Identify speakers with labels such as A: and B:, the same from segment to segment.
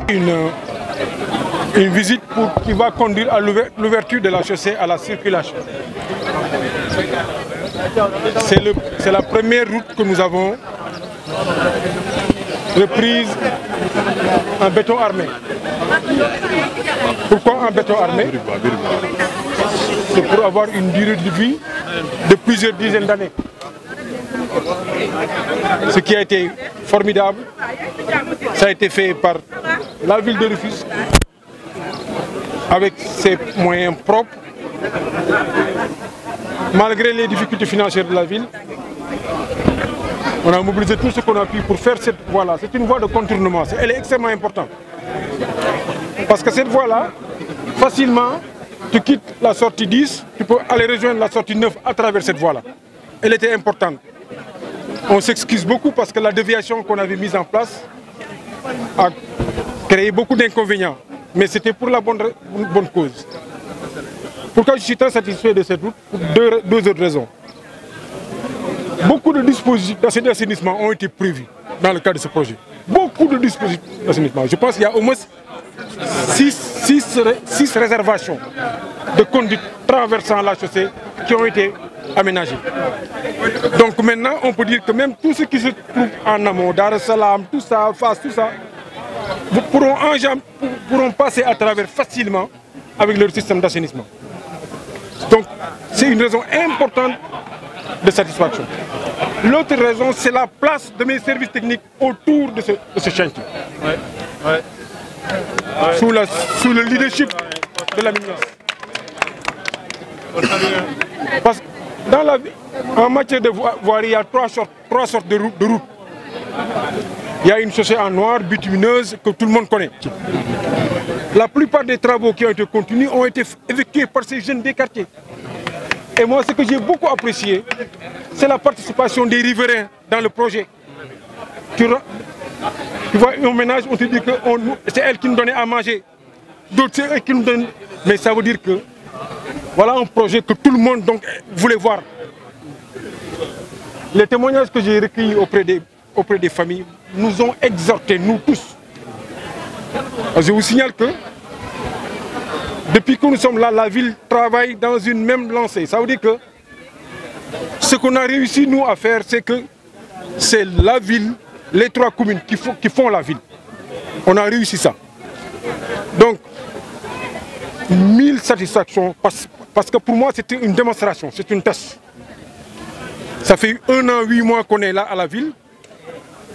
A: Une visite qui va conduire à l'ouverture de la chaussée à la circulation. C'est la première route que nous avons reprise en béton armé. Pourquoi en béton armé? C'est pour avoir une durée de vie de plusieurs dizaines d'années. Ce qui a été formidable, ça a été fait par la ville de Rufisque avec ses moyens propres. Malgré les difficultés financières de la ville, on a mobilisé tout ce qu'on a pu pour faire cette voie-là. C'est une voie de contournement, elle est extrêmement importante. Parce que cette voie-là, facilement, tu quittes la sortie 10, tu peux aller rejoindre la sortie 9 à travers cette voie-là. Elle était importante. On s'excuse beaucoup parce que la déviation qu'on avait mise en place a créé beaucoup d'inconvénients. Mais c'était pour la bonne cause. Pourquoi je suis très satisfait de cette route? Pour deux autres raisons. Beaucoup de dispositifs d'assainissement ont été prévus dans le cadre de ce projet. Beaucoup de dispositifs d'assainissement. Je pense qu'il y a au moins 6 réservations de conduite traversant la chaussée qui ont été aménagées. Donc maintenant, on peut dire que même tout ce qui se trouve en amont, Dar es Salaam, tout ça, Fass, tout ça, pourront passer à travers facilement avec leur système d'assainissement. Donc c'est une raison importante de satisfaction. L'autre raison, c'est la place de mes services techniques autour de ce chantier. Sous le leadership de la ministre. Parce que en matière de voirie, il y a trois sortes de routes. Il y a une chaussée en noir, bitumineuse, que tout le monde connaît. La plupart des travaux qui ont été continus ont été effectués par ces jeunes des quartiers. Et moi, ce que j'ai beaucoup apprécié, c'est la participation des riverains dans le projet. Tu vois, un ménage, on te dit que c'est elle qui nous donnait à manger. D'autres, c'est elle qui nous donne. Mais ça veut dire que voilà un projet que tout le monde donc, voulait voir. Les témoignages que j'ai recueillis auprès des familles nous ont exhortés, nous tous. Je vous signale que depuis que nous sommes là, la ville travaille dans une même lancée. Ça veut dire que ce qu'on a réussi nous à faire, c'est que c'est la ville, les 3 communes qui font la ville. On a réussi ça. Donc, 1000 satisfactions, parce que pour moi c'était une démonstration, c'est une test. Ça fait 1 an, 8 mois qu'on est là à la ville.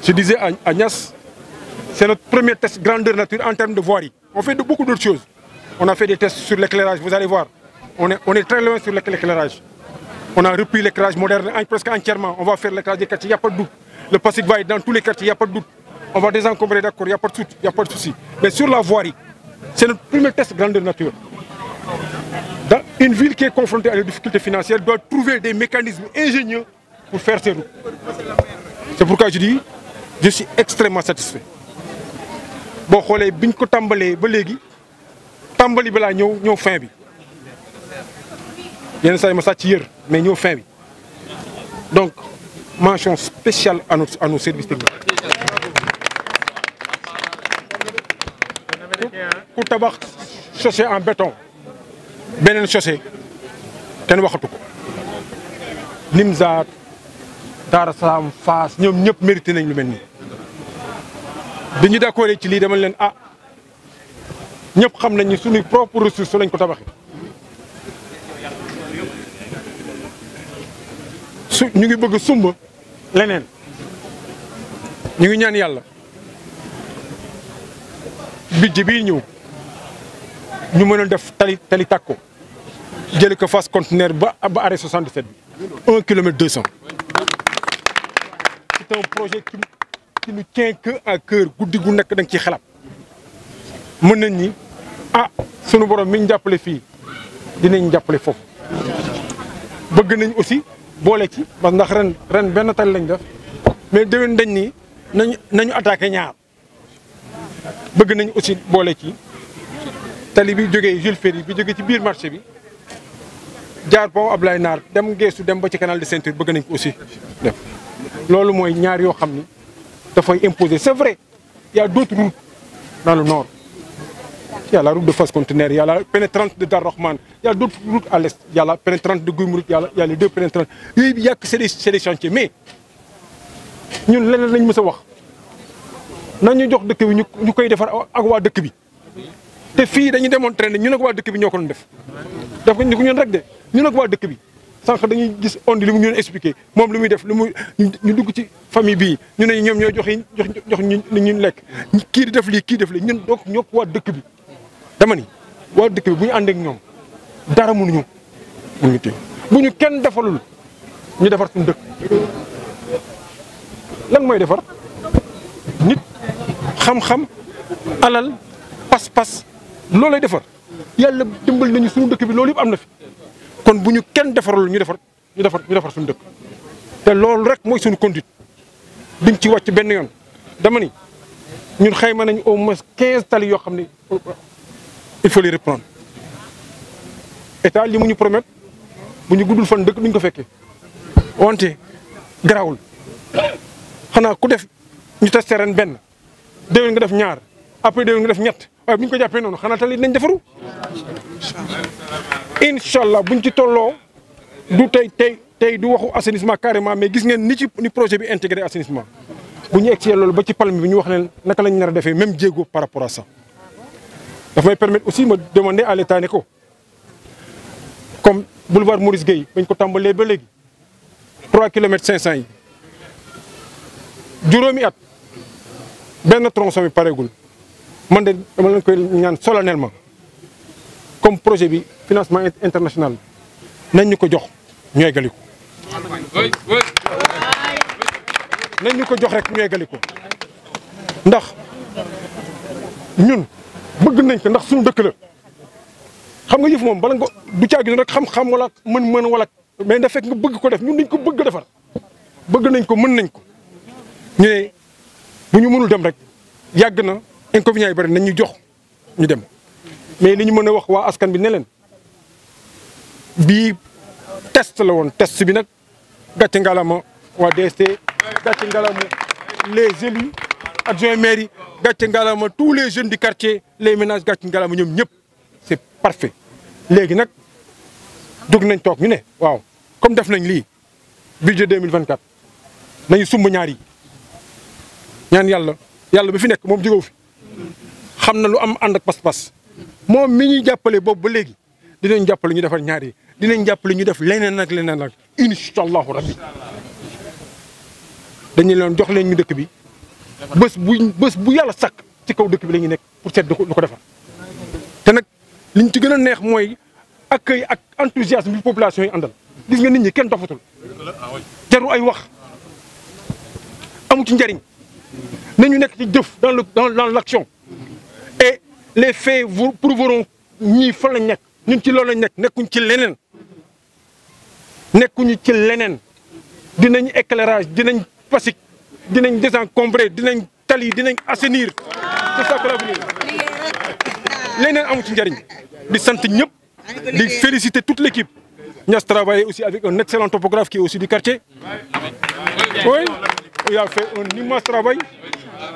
A: Je disais à Agnès, c'est notre premier test grandeur nature en termes de voirie. On fait beaucoup d'autres choses. On a fait des tests sur l'éclairage, vous allez voir. On est très loin sur l'éclairage. On a repris l'éclairage moderne presque entièrement. On va faire l'éclairage des quartiers, il n'y a pas de doute. Le Pacifique va être dans tous les quartiers, il n'y a pas de doute. On va désencombrer, d'accord, il n'y a pas de souci. Mais sur la voirie, c'est notre premier test grandeur nature. Dans une ville qui est confrontée à des difficultés financières doit trouver des mécanismes ingénieux pour faire ses routes. C'est pourquoi je dis, je suis extrêmement satisfait. Bon, xolé biñ ko tambalé ba légui tambali bala ñew fin bi. Yenn say ma sacc yeur mais ñew fin bi. Donc mention spéciale à nos services techniques. Pour tabax chaussée en béton. Benen chaussée ken waxatu ko. Nimzaat, Dar es Salaam, Fass ñom ñep mérité nañ lu melni. Biñu d'accord ci li dama leen ñëpp xam nañ ni suñu propre ressource lañ ko tabaxé ñu ngi bëgg sumba leneen ñu ngi ñaan yàlla budget bi ñëw ñu mën a def tali takko jële ko Fass conteneur ba arrêt 77 bi 1 km 200 c'est un projet qui nous tient que à cœur guddi gu nekk da nga ciy xalaat mën nañ ni sunu borom mi ñu jàppale fii dinañ jàppale foofu bëgg nañ aussi boole ci parce que ndax ren benn tali lañ def mais déwén dañ ni nañu attaqué ñaar bëgg nañ aussi boole ci tali bi jógee Jules Ferry bi jógee ci biir marché bi jaar pont Ablaye Nar dem geesu dem ba ci canal de Ceinture bëgg nañ ko aussi def loolu mooy ñaar yoo xam ni dafay imposer c'est vrai il y a d'autres routes dans le nord. Il y a la route de Fass Conteneur, il y a la pénétrante de Dar Rahman, il y a d'autres routes à l'est, il y a la pénétrante de Guy Mouride, il y a les deux pénétrantes. Il y a que c'est des chantiers. Mais nous, nous nous savons. Nous jox dëkk bi ñu koy defar ak waa dëkk bi te fii dañuy démontrer ne ñun ak waa dëkk bi ñoo ko doon def def ko ñun rek de ñun ak waa dëkk bi sànq dañuy gis ondi li mu ñu expliqué moom lu muy def lu muy ñu dugg ci famille bii ñu ne ñoom ñooy jox ñu lekk kii di def lii kii def lii ñun donc ñoo ko waa dëkk bi dama ni waa dëkk bi bu ñu ànd ak ñoom dara mënuñu téye bu ñu kenn defalul ñu defar suñu dëkk lan mooy defar nit xam-xam alal pas-pas loolu lay defar yàlla dimbal nañu suñu dëkk bi loolu yëpp am na fi kon bu ñu kenn defarul ñu defar suñu dëkk te loolu rek mooy suñu conduite duñ ci wàcc benn yoon dama ni ñun xayma nañ au moins 15 tali yoo xam ne il faut les reprendre état li mu ñu promettre bu ñu guddul fan dëkk duñ ko fekkee wante garawul xanaa ku def ñu testé ren benn déwén nga def ñaar après déwén nga def ñett waaye bu ñu ko jàppee noonu xanaa tali nañ defaru incha allah buñ ci tolloo du tey du waxu assainissement carrément mais gis ngeen ni projet bi intégré assainissement bu ñu egsee loolu ba ci palme bi ñu wax leen naka lañ nar a defee même jéego par rapport à ça. daf may permettre aussi ma demander à l'état ne ko comme boulevard Maurice Gueye bañ ko tàmbalee ba léegi 3 kilomètres 500 yi juróomi at benn tronçon bi pareegul man de dama leen koy ñaan solennellement comme projet bi financement international nañ ñu ko jox ñu eggali ko nañ ñu ko jox rek ñu eggali ko ndax ñun bëgg nañ ko ndax suñu dëkk la xam nga yëf moom bala nga du caagi rek xam-xam wala mën wala mais da fekk nga bëgg ko def ñun dañ ko bëgg defar bëgg nañ ko mën nañ ko ñu ne bu ñu mënul dem rek yàgg na inconvénients yi bari nañ ñu jox ñu dem mais li ñu mën a wax waa askan bi ne leen bii test la woon test bi nag gàcce ngalama waa DST gàcce ngalama les élus adjoints maires yi gàcce ngalama tous les jeunes du quartier les ménages gàcce ngalama ñoom ñëpp c'est parfait léegi nag jóg nañ toog ñu ne waaw comme def nañ lii budget 2024 nañu sumb ñaar yi ñaan yàlla bi fi nekk moom jógewu fi xam na lu am ànd ak pas-pas moom mi ñuy jàppale boobu ba léegi dinañ jàppale ñu defar ñaar yi dinañ jàppale ñu def leneen ak leneen ak incha allahu rabbi dañu leen jox leen ñu dëkk bi bés bu yàlla sàkk ci kaw dëkk bi la ñuy nekk pour seet du ko defar te nag liñ ci gën a neex mooy accueil ak enthousiasme bi population yi àndal gis nga nit ñi kenn dofatul jaru ay wax amu ci njariñ nañu nekk ci jëf dans l'action et les faits vous prouveront ñii fan lañ nekk ñun ci loolu lañ nekk nekkuñu ci leneen dinañ éclairage dinañ pasik dinañ désencombrer dinañ tali dinañ assainir c'est ça que l'avenir leneen amu ci njariñ di sant ñëpp di féliciter toute l'équipe Niass travaille aussi avec un excellent topographe qui est aussi du quartier oui il a fait un immense travail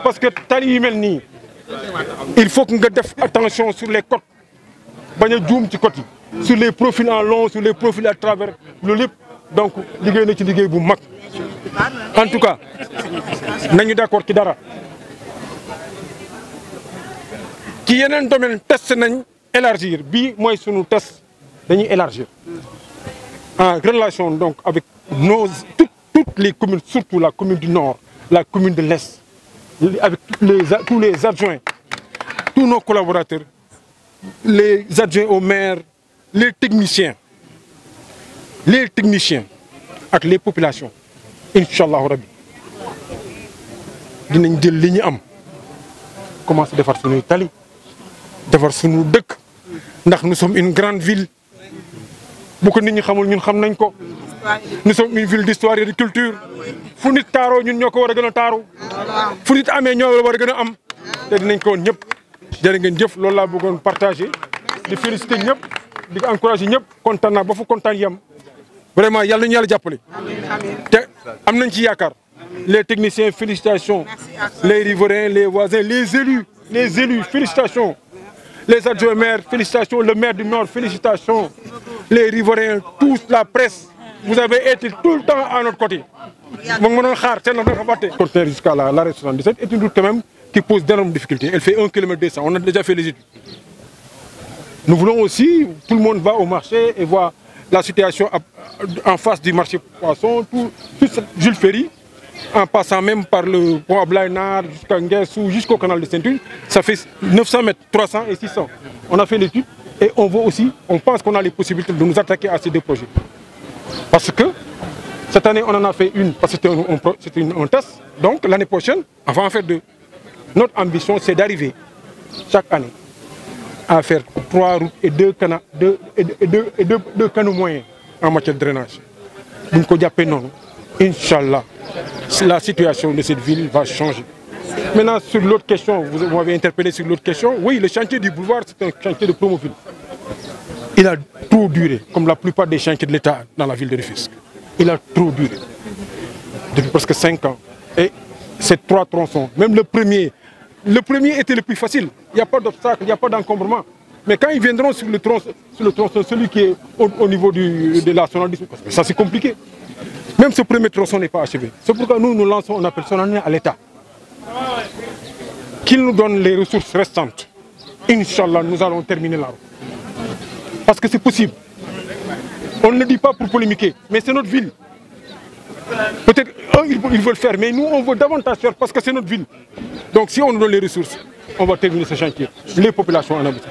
A: parce que tali yu mel nii il faut que nga def attention sur les côtes bañ a juum ci côtes yi sur les profils en long sur les profils à travers loolu lépp donc liggéey na ci liggéey bu mag en tout cas nañu d'accord ci dara ci yeneen domaine test nañ élargir bii mooy sunu test dañuy élargir en relation donc avec toutes les communes surtout la commune du Nord la commune de l'Est avec tous les adjoints tous nos collaborateurs les adjoints au maire les techniciens ak les populations incha allahu rabbi dinañ jël li ñu am commencer defar suñuy tali defar suñu dëkk ndax nous sommes une grande ville bu ko nit ñi xamul ñun xam nañ ko nous sommes une ville d'histoire et de culture fu nit taaroo ñun ñoo ko war a gën a taaru fu nit amee ñoo war a gën a am te dinañ ko woon ñëpp jërë ngeen jëf loolu laa bëggoon partager di féliciter ñëpp di encourager ñëpp kontaan naa ba fu kontaan yam vraiment yàlla ñu yàlla jàppale te am nañ ci yaakaar les techniciens félicitations les riverains les voisins les élus les élus, félicitations. Les adjoints maires, félicitations. Le maire du Nord, félicitations. Les riverains, tous, la presse. Vous avez été tout le temps à notre côté. Jusqu'à l'arrêt 77 est une route quand même qui pose d'énormes difficultés. Elle fait 1 km 200. On a déjà fait les études. Nous voulons aussi, tout le monde va au marché et voit la situation en face du marché poisson, tout Jules Ferry, en passant même par le pont à Blainard jusqu'à Nguessou, jusqu'au canal de Ceinture, ça fait 900 mètres, 300 et 600. On a fait l'étude et on voit aussi, on pense qu'on a les possibilités de nous attaquer à ces deux projets. Parce que cette année, on en a fait une, parce que c'était un test. Donc l'année prochaine, on va en faire deux. Notre ambition, c'est d'arriver chaque année à faire 3 routes et 2 canaux moyens en matière de drainage. Donc, Inch'Allah, la situation de cette ville va changer. Maintenant, sur l'autre question, vous m'avez interpellé sur l'autre question. Oui, le chantier du boulevard, c'est un chantier de Promoville. Il a trop duré, comme la plupart des chantiers de l'État dans la ville de Rufisque. Il a trop duré, depuis presque 5 ans. Et c'est 3 tronçons. Même le premier était le plus facile. Il n'y a pas d'obstacle, il n'y a pas d'encombrement. Mais quand ils viendront sur le tronçon, celui qui est au niveau de la sonalisme, ça c'est compliqué. Même ce premier tronçon n'est pas achevé. C'est pourquoi nous lançons un appel solennel à l'État. Qu'il nous donne les ressources restantes. Inch'Allah, nous allons terminer la route. Parce que c'est possible. On ne le dit pas pour polémiquer, mais c'est notre ville. Peut-être eux, ils veulent faire, mais nous, on veut davantage faire parce que c'est notre ville. Donc si on nous donne les ressources, on va terminer ce chantier. Les populations en aboutissent.